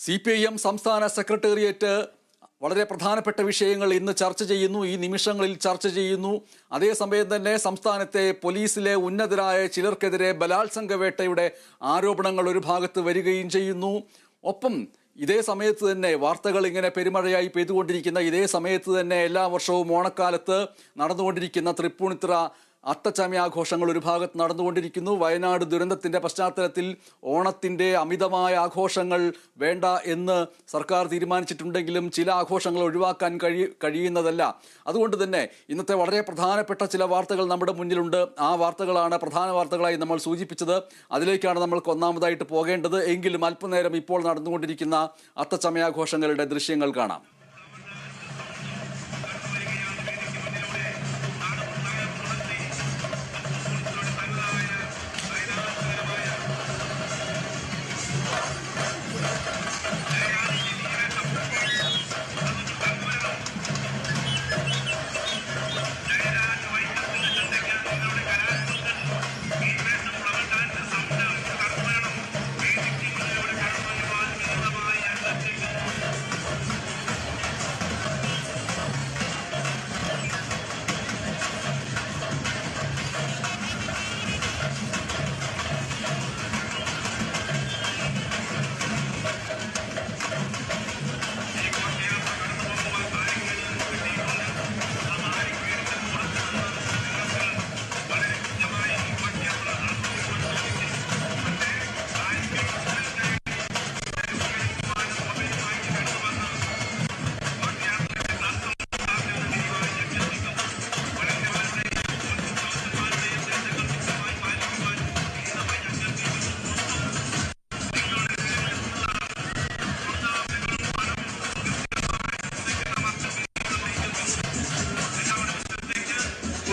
CPIM സംസ്ഥാന secretariat വളരെ പ്രധാനപ്പെട്ട വിഷയങ്ങൾ ഇന്ന് ചർച്ച ചെയ്യുന്നു. ഈ നിമിഷങ്ങളിൽ ചർച്ച ചെയ്യുന്നു. അതേസമയം തന്നെ സംസ്ഥാനത്തെ പോലീസിലെ ഉന്നതരായ ചിലർക്കെതിരെ ബലാത്സംഗ വേട്ടയുടെ ആരോപണങ്ങൾ ഒരു ഭാഗത്ത് വരികയും ചെയ്യുന്നു. ഒപ്പം ഇതേ സമയത്ത് തന്നെ വാർത്തകൾ ഇങ്ങനെ പെരുമഴയായി പെയ്തുകൊണ്ടിരിക്കുന്ന ഇതേ സമയത്ത് തന്നെ എല്ലാ വർഷവും ഓണക്കാലത്ത് നടന്നുകൊണ്ടിരിക്കുന്ന തൃപ്പൂണിത്തുറ അത്തച്ചമയാഘോഷങ്ങൾ ഒരു ഭാഗത്ത് നടന്നുകൊണ്ടിരിക്കുന്നു. വയനാട് ദുരന്തത്തിൻ്റെ പശ്ചാത്തലത്തിൽ ഓണത്തിൻ്റെ അമിതമായ ആഘോഷങ്ങൾ വേണ്ട എന്ന് സർക്കാർ തീരുമാനിച്ചിട്ടുണ്ടെങ്കിലും ചില ആഘോഷങ്ങൾ ഒഴിവാക്കാൻ കഴിയുന്നതല്ല. അതുകൊണ്ട് തന്നെ ഇന്നത്തെ വളരെ പ്രധാനപ്പെട്ട ചില വാർത്തകൾ നമ്മുടെ മുന്നിലുണ്ട്. ആ വാർത്തകളാണ് പ്രധാന വാർത്തകളായി നമ്മൾ സൂചിപ്പിച്ചത്. അതിലേക്കാണ് നമ്മൾക്ക് ഒന്നാമതായിട്ട് പോകേണ്ടത്. എങ്കിലും അല്പനേരം ഇപ്പോൾ നടന്നുകൊണ്ടിരിക്കുന്ന അത്തച്ചമയാഘോഷങ്ങളുടെ ദൃശ്യങ്ങൾ കാണാം.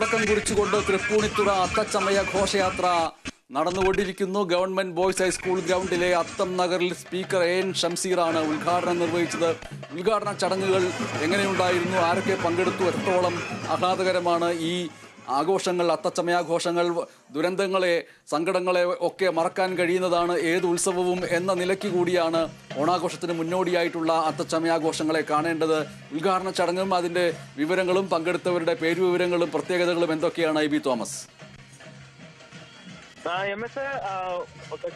തുടക്കം കുറിച്ചുകൊണ്ട് തൃപ്പൂണിത്തുറ അത്തച്ചമയ ഘോഷയാത്ര നടന്നുകൊണ്ടിരിക്കുന്നു. ഗവൺമെന്റ് ബോയ്സ് ഹൈസ്കൂൾ ഗ്രൗണ്ടിലെ അത്തം നഗറിൽ സ്പീക്കർ AN ഷംസീറാണ് ഉദ്ഘാടനം നിർവഹിച്ചത്. ഉദ്ഘാടന ചടങ്ങുകൾ എങ്ങനെയുണ്ടായിരുന്നു, ആരൊക്കെ പങ്കെടുത്തു, എത്രത്തോളം ആഹ്ലാദകരമാണ് ഈ ആഘോഷങ്ങൾ, അത്തച്ചമയാഘോഷങ്ങൾ? ദുരന്തങ്ങളെ, സങ്കടങ്ങളെ ഒക്കെ മറക്കാൻ കഴിയുന്നതാണ് ഏത് ഉത്സവവും എന്ന നിലയ്ക്ക് കൂടിയാണ് ഓണാഘോഷത്തിന് മുന്നോടിയായിട്ടുള്ള അത്തച്ചമയാഘോഷങ്ങളെ കാണേണ്ടത്. ഉദ്ഘാടന ചടങ്ങും അതിൻ്റെ വിവരങ്ങളും പങ്കെടുത്തവരുടെ പേരുവിവരങ്ങളും പ്രത്യേകതകളും എന്തൊക്കെയാണ് IB തോമസ്?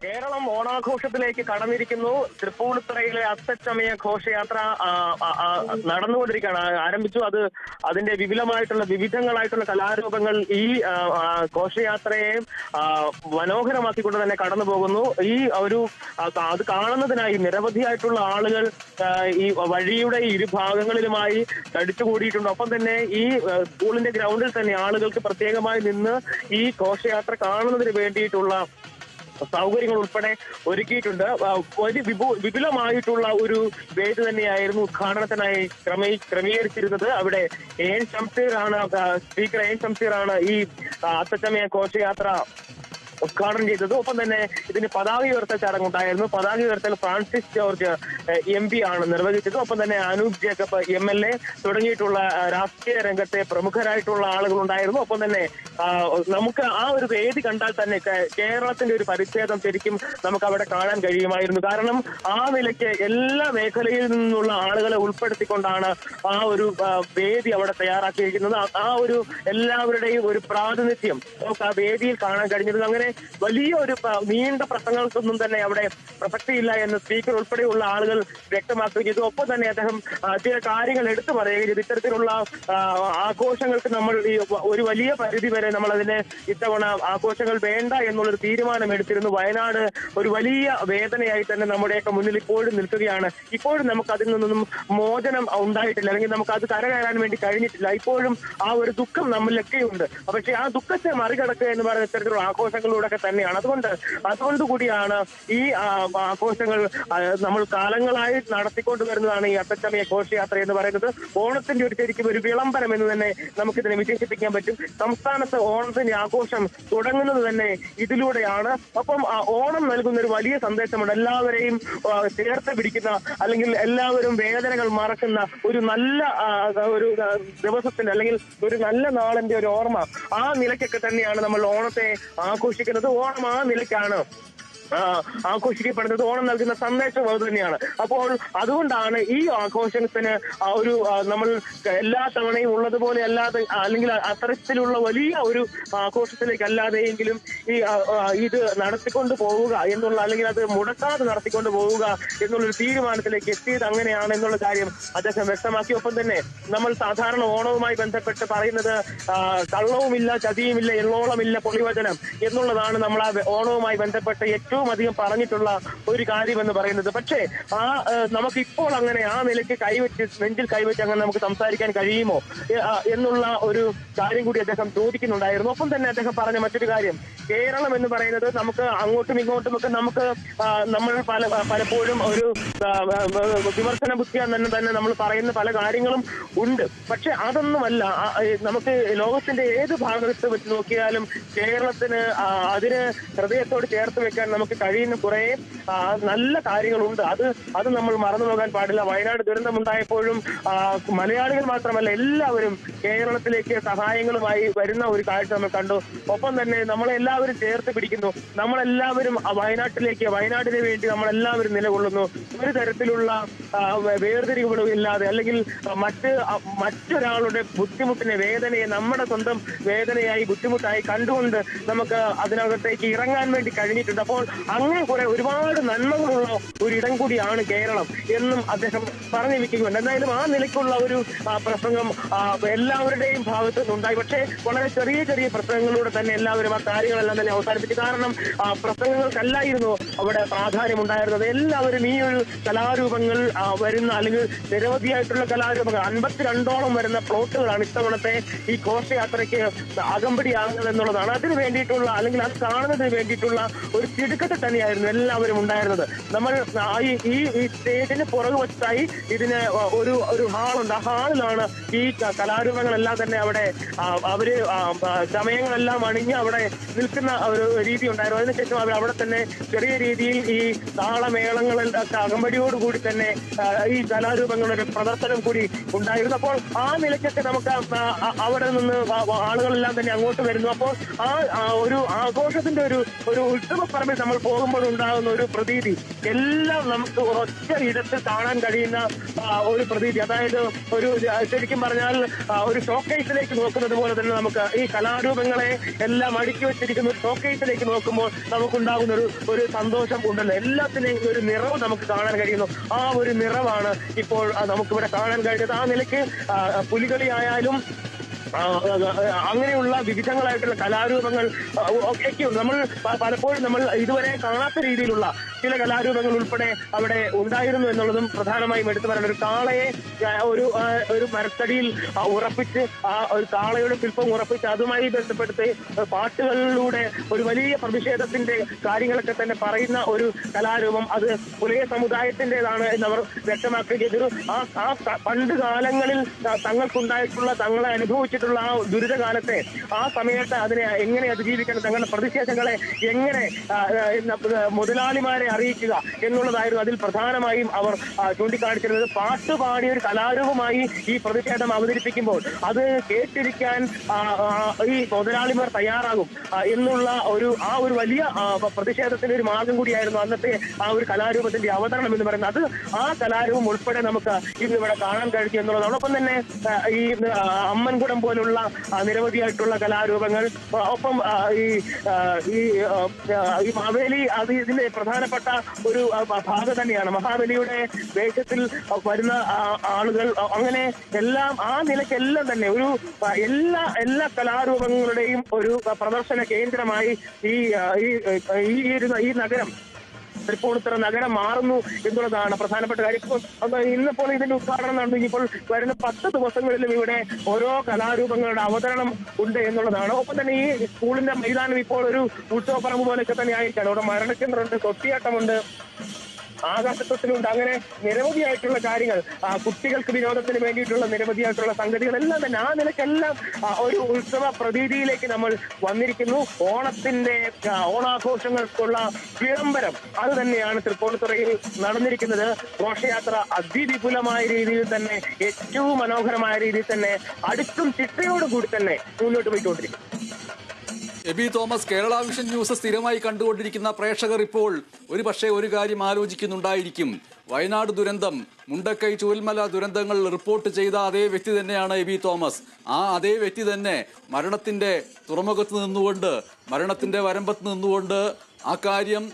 കേരളം ഓണാഘോഷത്തിലേക്ക് കടന്നിരിക്കുന്നു. തൃപ്പൂണിത്തുറയിലെ അത്തച്ചമയ ഘോഷയാത്ര നടന്നുകൊണ്ടിരിക്കുകയാണ്. ആരംഭിച്ചു. അതിന്റെ വിപുലമായിട്ടുള്ള വിവിധങ്ങളായിട്ടുള്ള കലാരൂപങ്ങൾ ഈ ഘോഷയാത്രയെ മനോഹരമാക്കിക്കൊണ്ട് തന്നെ കടന്നു പോകുന്നു. അത് കാണുന്നതിനായി നിരവധിയായിട്ടുള്ള ആളുകൾ ഈ വഴിയുടെ ഇരുഭാഗങ്ങളിലുമായി തടിച്ചുകൂടിയിട്ടുണ്ട്. ഒപ്പം തന്നെ ഈ സ്കൂളിന്റെ ഗ്രൗണ്ടിൽ തന്നെ ആളുകൾക്ക് പ്രത്യേകമായി നിന്ന് ഈ ഘോഷയാത്ര കാണുന്നതിന് വേണ്ടിയിട്ടുള്ള സൗകര്യങ്ങൾ ഉൾപ്പെടെ ഒരുക്കിയിട്ടുണ്ട്. വിപുലമായിട്ടുള്ള ഒരു വേദി തന്നെയായിരുന്നു ഉദ്ഘാടനത്തിനായി ക്രമീകരിച്ചിരുന്നത്. അവിടെ സ്പീക്കർ AN ഷംസീർ ആണ് ഈ അത്തച്ചമയ ഘോഷയാത്ര ഉദ്ഘാടനം ചെയ്തത്. ഒപ്പം തന്നെ ഇതിന് പതാക ഉയർത്തൽ ചടങ്ങുണ്ടായിരുന്നു. പതാക ഉയർത്തൽ ഫ്രാൻസിസ് ജോർജ് MP ആണ് നിർവഹിച്ചത്. ഒപ്പം തന്നെ അനൂപ് ജേക്കബ് MLA തുടങ്ങിയിട്ടുള്ള രാഷ്ട്രീയ രംഗത്തെ പ്രമുഖരായിട്ടുള്ള ആളുകൾ ഉണ്ടായിരുന്നു. ഒപ്പം തന്നെ നമുക്ക് ആ ഒരു വേദി കണ്ടാൽ തന്നെ കേരളത്തിന്റെ ഒരു പരിച്ഛേദം ശരിക്കും നമുക്ക് അവിടെ കാണാൻ കഴിയുമായിരുന്നു. കാരണം ആ നിലയ്ക്ക് എല്ലാ മേഖലയിൽ നിന്നുള്ള ആളുകളെ ഉൾപ്പെടുത്തിക്കൊണ്ടാണ് ആ ഒരു വേദി അവിടെ തയ്യാറാക്കിയിരിക്കുന്നത്. ആ ഒരു എല്ലാവരുടെയും ഒരു പ്രാതിനിധ്യം നമുക്ക് ആ വേദിയിൽ കാണാൻ കഴിഞ്ഞത്. അങ്ങനെ വലിയ ഒരു നീണ്ട പ്രസംഗങ്ങൾക്കൊന്നും തന്നെ അവിടെ പ്രസക്തിയില്ല എന്ന് സ്പീക്കർ ഉൾപ്പെടെയുള്ള ആളുകൾ വ്യക്തമാക്കുകയും ചെയ്തു. ഒപ്പം തന്നെ അദ്ദേഹം ചില കാര്യങ്ങൾ എടുത്തു പറയുകയും ചെയ്തു. ഇത്തരത്തിലുള്ള ആഘോഷങ്ങൾക്ക് നമ്മൾ ഒരു വലിയ പരിധി വരെ നമ്മൾ അതിനെ ഇത്തവണ ആഘോഷങ്ങൾ വേണ്ട എന്നുള്ളൊരു തീരുമാനം എടുത്തിരുന്നു. വയനാട് ഒരു വലിയ വേദനയായി തന്നെ നമ്മുടെയൊക്കെ മുന്നിൽ ഇപ്പോഴും നിൽക്കുകയാണ്. ഇപ്പോഴും നമുക്ക് അതിൽ നിന്നൊന്നും മോചനം ഉണ്ടായിട്ടില്ല, അല്ലെങ്കിൽ നമുക്ക് അത് കരകയറാൻ വേണ്ടി കഴിഞ്ഞിട്ടില്ല. ഇപ്പോഴും ആ ഒരു ദുഃഖം നമ്മളിലൊക്കെയുണ്ട്. പക്ഷെ ആ ദുഃഖത്തെ മറികടക്കുക എന്ന് പറയുന്ന ഇത്തരത്തിലുള്ള ആഘോഷങ്ങളിലൂടെ തന്നെയാണ്. അതുകൊണ്ടുകൂടിയാണ് ഈ ആഘോഷങ്ങൾ നമ്മൾ കാലങ്ങളായി നടത്തിക്കൊണ്ടുവരുന്നതാണ് ഈ അത്തച്ചമയ ഘോഷയാത്ര എന്ന് പറയുന്നത്. ഓണത്തിന്റെ ശരിക്കും ഒരു വിളംബരം എന്ന് തന്നെ നമുക്കിതിനെ വിശേഷിപ്പിക്കാൻ പറ്റും. സംസ്ഥാനത്ത് ഓണത്തിന്റെ ആഘോഷം തുടങ്ങുന്നത് തന്നെ ഇതിലൂടെയാണ്. ഒപ്പം ഓണം നൽകുന്ന ഒരു വലിയ സന്ദേശമുണ്ട്. എല്ലാവരെയും ചേർത്ത് പിടിക്കുന്ന, അല്ലെങ്കിൽ എല്ലാവരും വേദനകൾ മറക്കുന്ന ഒരു നല്ല ഒരു ദിവസത്തിന്റെ, അല്ലെങ്കിൽ ഒരു നല്ല നാളിന്റെ ഒരു ഓർമ്മ, ആ നിലയ്ക്കൊക്കെ തന്നെയാണ് നമ്മൾ ഓണത്തെ ആഘോഷിക്കുന്നത്. ഓണം ആ നിലയ്ക്കാണ് ആഘോഷിക്കപ്പെടുന്നത്. ഓണം നൽകുന്ന സന്ദേശം അത് തന്നെയാണ്. അപ്പോൾ അതുകൊണ്ടാണ് ഈ ആഘോഷത്തിന് ഒരു നമ്മൾ എല്ലാ തവണയും ഉള്ളതുപോലെ അല്ലാതെ, അല്ലെങ്കിൽ അത്തരത്തിലുള്ള വലിയ ഒരു ആഘോഷത്തിലേക്ക് അല്ലാതെയെങ്കിലും ഇത് നടത്തിക്കൊണ്ട് പോവുക എന്നുള്ള, അല്ലെങ്കിൽ അത് മുടക്കാതെ നടത്തിക്കൊണ്ട് പോവുക എന്നുള്ളൊരു തീരുമാനത്തിലേക്ക് എത്തിയത് അങ്ങനെയാണ് എന്നുള്ള കാര്യം അദ്ദേഹം വ്യക്തമാക്കി. ഒപ്പം തന്നെ നമ്മൾ സാധാരണ ഓണവുമായി ബന്ധപ്പെട്ട് പറയുന്നത് കള്ളവുമില്ല, ചതിയുമില്ല, എള്ളോളമില്ല പൊളിവചനം എന്നുള്ളതാണ് നമ്മൾ ആ ഓണവുമായി ബന്ധപ്പെട്ട് ഏറ്റവും അധികം പറഞ്ഞിട്ടുള്ള ഒരു കാര്യം എന്ന് പറയുന്നത്. പക്ഷേ നമുക്കിപ്പോൾ അങ്ങനെ ആ നിലയ്ക്ക് നെഞ്ചിൽ കൈവച്ച് അങ്ങനെ നമുക്ക് സംസാരിക്കാൻ കഴിയുമോ എന്നുള്ള ഒരു കാര്യം കൂടി അദ്ദേഹം ചോദിക്കുന്നുണ്ടായിരുന്നു. ഒപ്പം തന്നെ അദ്ദേഹം പറഞ്ഞ മറ്റൊരു കാര്യം, കേരളം എന്ന് പറയുന്നത് നമുക്ക് അങ്ങോട്ടും ഇങ്ങോട്ടുമൊക്കെ നമ്മൾ പലപ്പോഴും ഒരു വിമർശന ബുദ്ധിയാൻ തന്നെ നമ്മൾ പറയുന്ന പല കാര്യങ്ങളും ഉണ്ട്. പക്ഷെ അതൊന്നുമല്ല, നമുക്ക് ലോകത്തിന്റെ ഏത് ഭാഗത്ത് വെച്ച് നോക്കിയാലും കേരളത്തിന് അതിന് ഹൃദയത്തോട് ചേർത്ത് വെക്കാൻ നമുക്ക് കഴിയുന്ന കുറെ നല്ല കാര്യങ്ങളുണ്ട്. അത് നമ്മൾ മറന്നു പോകാൻ പാടില്ല. വയനാട് ദുരന്തമുണ്ടായപ്പോഴും മലയാളികൾ മാത്രമല്ല എല്ലാവരും കേരളത്തിലേക്ക് സഹായങ്ങളുമായി വരുന്ന ഒരു കാഴ്ച നമ്മൾ കണ്ടു. ഒപ്പം തന്നെ നമ്മളെല്ലാവരും ചേർത്ത് പിടിക്കുന്നു. നമ്മളെല്ലാവരും വയനാട്ടിന് വേണ്ടി നമ്മളെല്ലാവരും നിലകൊള്ളുന്നു. ഒരു തരത്തിലുള്ള വേർതിരിവുകളും ഇല്ലാതെ, അല്ലെങ്കിൽ മറ്റൊരാളുടെ ബുദ്ധിമുട്ടിനെ, വേദനയെ നമ്മുടെ സ്വന്തം വേദനയായി, ബുദ്ധിമുട്ടായി കണ്ടുകൊണ്ട് നമുക്ക് അതിനകത്തേക്ക് ഇറങ്ങാൻ വേണ്ടി കഴിഞ്ഞിട്ടുണ്ട്. അപ്പോൾ അങ്ങനെ ഒരുപാട് നന്മകളുള്ള ഒരിടം കൂടിയാണ് കേരളം എന്നും അദ്ദേഹം പറഞ്ഞു വെക്കുന്നുണ്ട്. എന്തായാലും ആ നിലയ്ക്കുള്ള ഒരു പ്രസംഗം എല്ലാവരുടെയും ഭാഗത്തു നിന്നുണ്ടായി. പക്ഷേ വളരെ ചെറിയ ചെറിയ പ്രസംഗങ്ങളിലൂടെ തന്നെ എല്ലാവരും ആ കാര്യങ്ങളെല്ലാം തന്നെ അവസാനിപ്പിച്ചു. കാരണം പ്രസംഗങ്ങൾക്കല്ലായിരുന്നു അവിടെ പ്രാധാന്യമുണ്ടായിരുന്നത്. എല്ലാവരും ഈ ഒരു കലാരൂപങ്ങൾ വരുന്ന, അല്ലെങ്കിൽ നിരവധിയായിട്ടുള്ള കലാരൂപങ്ങൾ 52ഓളം വരുന്ന പ്ലോട്ടുകളാണ് ഇത്തവണത്തെ ഈ ഘോഷയാത്രയ്ക്ക് അകമ്പടിയാകുന്നത് എന്നുള്ളതാണ്. അതിന് വേണ്ടിയിട്ടുള്ള, അല്ലെങ്കിൽ അത് കാണുന്നതിന് വേണ്ടിയിട്ടുള്ള ഒരു തിടുക്കത്തിൽ തന്നെയായിരുന്നു എല്ലാവരും ഉണ്ടായിരുന്നത്. നമ്മൾ ഈ സ്റ്റേജിന് പുറകു വച്ചായി ഇതിന് ഒരു ഹാളുണ്ട്. ആ ഹാളിലാണ് ഈ കലാരൂപങ്ങളെല്ലാം തന്നെ അവിടെ അവര് സമയങ്ങളെല്ലാം അണിഞ്ഞ് അവിടെ നിൽക്കുന്ന ഒരു രീതി ഉണ്ടായിരുന്നു. അതിനുശേഷം അവർ അവിടെ തന്നെ ചെറിയ രീതിയിൽ ഈ താളമേളങ്ങളൊക്കെ അകമ്പടിയോടുകൂടി തന്നെ ഈ കലാരൂപങ്ങളുടെ പ്രദർശനം കൂടി ഉണ്ടായിരുന്നു. അപ്പോൾ ആ നിലയ്ക്കൊക്കെ നമുക്ക് അവിടെ നിന്ന് ആളുകളെല്ലാം തന്നെ അങ്ങോട്ട് വരുന്നു. അപ്പോൾ ഒരു ആഘോഷത്തിന്റെ ഒരു ഉത്സവപ്പറമ്പിൽ നമ്മൾ പോകുമ്പോൾ ഉണ്ടാകുന്ന ഒരു പ്രതീതി എല്ലാം നമുക്ക് ഒറ്റ ഇടത്ത് കാണാൻ കഴിയുന്ന ഒരു പ്രതീതി. അതായത് ശരിക്കും പറഞ്ഞാൽ ഒരു ഷോക്കേസിലേക്ക് നോക്കുന്നത് പോലെ തന്നെ നമുക്ക് ഈ കലാരൂപങ്ങളെ എല്ലാം അടുക്കി വെച്ചിരിക്കുന്ന ഒരു ഷോക്കേസിലേക്ക് നോക്കുമ്പോൾ നമുക്കുണ്ടാകുന്ന ഒരു സന്തോഷം ഉണ്ടല്ലോ. എല്ലാത്തിനെയും ഒരു നിറവ് നമുക്ക് കാണാൻ കഴിയുന്നു. ആ ഒരു നിറവാണ് ഇപ്പോൾ നമുക്കിവിടെ കാണാൻ കഴിയുന്നത്. ആ നിലയ്ക്ക് പുലികളി ആയാലും അങ്ങനെയുള്ള വിവിധങ്ങളായിട്ടുള്ള കലാരൂപങ്ങൾ ഒക്കെയുണ്ട്. നമ്മൾ പലപ്പോഴും നമ്മൾ ഇതുവരെ കാണാത്ത രീതിയിലുള്ള ചില കലാരൂപങ്ങൾ ഉൾപ്പെടെ അവിടെ ഉണ്ടായിരുന്നു എന്നുള്ളതും പ്രധാനമായും എടുത്തു പറയേണ്ട. ഒരു കാളയെ ഒരു മരത്തടിയിൽ ഉറപ്പിച്ച്, ഒരു കാളയുടെ ശില്പം ഉറപ്പിച്ച് അതുമായി ബന്ധപ്പെടുത്തി പാട്ടുകളിലൂടെ ഒരു വലിയ പ്രതിഷേധത്തിന്റെ കാര്യങ്ങളൊക്കെ തന്നെ പറയുന്ന ഒരു കലാരൂപം, അത് പുലയ സമുദായത്തിൻ്റെതാണ് എന്നവർ വ്യക്തമാക്കുകയും ആ പണ്ട് കാലങ്ങളിൽ തങ്ങളെ അനുഭവിച്ചിട്ടുള്ള ആ ദുരിതകാലത്തെ, ആ സമയത്ത് അതിനെ എങ്ങനെ അതിജീവിക്കണം, തങ്ങളുടെ പ്രതിഷേധങ്ങളെ എങ്ങനെ മുതലാളിമാരെ അറിയിക്കുക എന്നുള്ളതായിരുന്നു അതിൽ പ്രധാനമായും അവർ ചൂണ്ടിക്കാണിച്ചിരുന്നത്. പാട്ടുപാടിയ ഒരു കലാരൂപമായി ഈ പ്രതിഷേധം അവതരിപ്പിക്കുമ്പോൾ അത് കേട്ടിരിക്കാൻ ഈ മുതലാളിമാർ തയ്യാറാകും എന്നുള്ള ആ ഒരു വലിയ പ്രതിഷേധത്തിന്റെ ഒരു മാർഗം കൂടിയായിരുന്നു അന്നത്തെ ആ ഒരു കലാരൂപത്തിന്റെ അവതരണം എന്ന് പറയുന്നത്. ആ കലാരൂപം ഉൾപ്പെടെ നമുക്ക് ഇന്നിവിടെ കാണാൻ കഴിയും എന്നുള്ളതാണ്. ഒപ്പം തന്നെ ഈ അമ്മൻകുടം പോലുള്ള നിരവധിയായിട്ടുള്ള കലാരൂപങ്ങൾ, ഒപ്പം ഈ മാവേലി അത് ഇതിന്റെ പ്രധാനപ്പെട്ട ഒരു ഭാഗം തന്നെയാണ്. മഹാബലിയുടെ വേഷത്തിൽ വരുന്ന ആളുകൾ, അങ്ങനെ എല്ലാം ആ നിലയ്ക്കെല്ലാം തന്നെ ഒരു എല്ലാ കലാരൂപങ്ങളുടെയും ഒരു പ്രദർശന കേന്ദ്രമായി ഈ നഗരം, തൃപ്പൂണിത്തുറ നഗരം മാറുന്നു എന്നുള്ളതാണ് പ്രധാനപ്പെട്ട കാര്യം. ഇന്നിപ്പോൾ ഇതിന്റെ ഉദ്ഘാടനം നടന്നു. ഇനിയിപ്പോൾ വരുന്ന 10 ദിവസങ്ങളിലും ഇവിടെ ഓരോ കലാരൂപങ്ങളുടെ അവതരണം ഉണ്ട് എന്നുള്ളതാണ്. ഒപ്പം തന്നെ ഈ സ്കൂളിന്റെ മൈതാനം ഇപ്പോൾ ഒരു ഉത്സവപ്പറമ്പ് പോലെയൊക്കെ തന്നെ ആയിരിക്കാണ്. അവിടെ മരണക്കിണറുണ്ട്, തൊട്ടിയാട്ടമുണ്ട്, ആകാശത്തൊട്ടിലുണ്ട്. അങ്ങനെ നിരവധിയായിട്ടുള്ള കാര്യങ്ങൾ, കുട്ടികൾക്ക് വിനോദത്തിന് വേണ്ടിയിട്ടുള്ള നിരവധിയായിട്ടുള്ള സംഗതികളെല്ലാം തന്നെ ആ നിലയ്ക്കെല്ലാം ഒരു ഉത്സവ പ്രതീതിയിലേക്ക് നമ്മൾ വന്നിരിക്കുന്നു. ഓണാഘോഷങ്ങൾക്കുള്ള വിളംബരം അത് തന്നെയാണ് തൃപ്പൂണിത്തുറയിൽ നടന്നിരിക്കുന്നത്. ഘോഷയാത്ര അതിവിപുലമായ രീതിയിൽ തന്നെ, ഏറ്റവും മനോഹരമായ രീതിയിൽ തന്നെ, അടുക്കും ചിട്ടയോടുകൂടി തന്നെ മുന്നോട്ട് പോയിക്കൊണ്ടിരിക്കും. എബി തോമസ്, കേരള വിഷൻ ന്യൂസ് സ്ഥിരമായി കണ്ടുകൊണ്ടിരിക്കുന്ന പ്രേക്ഷകർ ഇപ്പോൾ ഒരു കാര്യം ആലോചിക്കുന്നുണ്ടായിരിക്കും. വയനാട് ദുരന്തം, മുണ്ടക്കൈ ചൂൽമല ദുരന്തങ്ങൾ റിപ്പോർട്ട് ചെയ്ത അതേ വ്യക്തി തന്നെയാണ് എബി തോമസ്. ആ അതേ വ്യക്തി തന്നെ മരണത്തിന്റെ തുറമുഖത്ത് നിന്നുകൊണ്ട്, മരണത്തിന്റെ വരമ്പത്ത് നിന്നുകൊണ്ട് ആ കാര്യം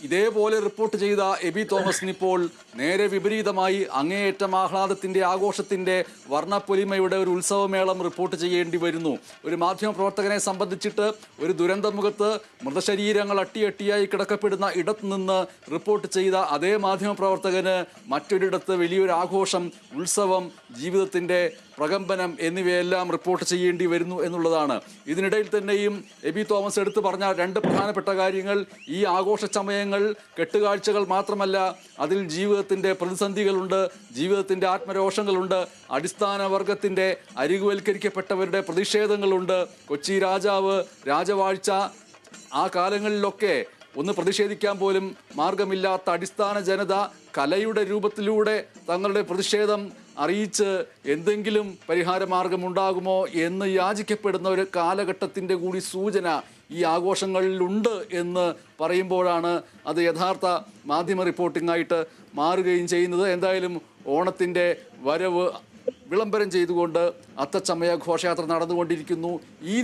ഇതേപോലെ റിപ്പോർട്ട് ചെയ്ത എബി തോമസിന് ഇപ്പോൾ നേരെ വിപരീതമായി അങ്ങേയറ്റം ആഹ്ലാദത്തിന്റെ, ആഘോഷത്തിന്റെ, വർണ്ണപ്പൊലിമയുടെ ഒരു ഉത്സവമേളം റിപ്പോർട്ട് ചെയ്യേണ്ടി വരുന്നു. ഒരു മാധ്യമപ്രവർത്തകനെ സംബന്ധിച്ചിട്ട് ഒരു ദുരന്തമുഖത്ത് മൃതശരീരങ്ങൾ അട്ടിയട്ടിയായി കിടക്കപ്പെടുന്ന ഇടത്ത് നിന്ന് റിപ്പോർട്ട് ചെയ്ത അതേ മാധ്യമപ്രവർത്തകന് മറ്റൊരിടത്ത് വലിയൊരു ആഘോഷം, ഉത്സവം, ജീവിതത്തിന്റെ പ്രകമ്പനം എന്നിവയെല്ലാം റിപ്പോർട്ട് ചെയ്യേണ്ടി വരുന്നു എന്നുള്ളതാണ്. ഇതിനിടയിൽ തന്നെയും എബി തോമസ് എടുത്തു പറഞ്ഞ രണ്ട് പ്രധാനപ്പെട്ട കാര്യങ്ങൾ, ഈ ആഘോഷ സമയങ്ങൾ കെട്ടുകാഴ്ചകൾ മാത്രമല്ല, അതിൽ ജീവിതത്തിൻ്റെ പ്രതിസന്ധികളുണ്ട്, ജീവിതത്തിൻ്റെ ആത്മരോഷങ്ങളുണ്ട്, അടിസ്ഥാന വർഗത്തിൻ്റെ അരികുവൽക്കരിക്കപ്പെട്ടവരുടെ പ്രതിഷേധങ്ങളുണ്ട്. കൊച്ചി രാജാവ്, രാജവാഴ്ച, ആ കാലങ്ങളിലൊക്കെ ഒന്ന് പ്രതിഷേധിക്കാൻ പോലും മാർഗമില്ലാത്ത അടിസ്ഥാന ജനത കലയുടെ രൂപത്തിലൂടെ തങ്ങളുടെ പ്രതിഷേധം അറിയിച്ച് എന്തെങ്കിലും പരിഹാരമാർഗമുണ്ടാകുമോ എന്ന് യാചിക്കപ്പെടുന്ന ഒരു കാലഘട്ടത്തിൻ്റെ കൂടി സൂചന ഈ ആഘോഷങ്ങളിലുണ്ട് എന്ന് പറയുമ്പോഴാണ് അത് യഥാർത്ഥ മാധ്യമ റിപ്പോർട്ടിംഗായിട്ട് മാറുകയും ചെയ്യുന്നത്. എന്തായാലും ഓണത്തിൻ്റെ വരവ് വിളംബരം ചെയ്തുകൊണ്ട് അത്തച്ചമയ ഘോഷയാത്ര നടന്നുകൊണ്ടിരിക്കുന്നു. ഈ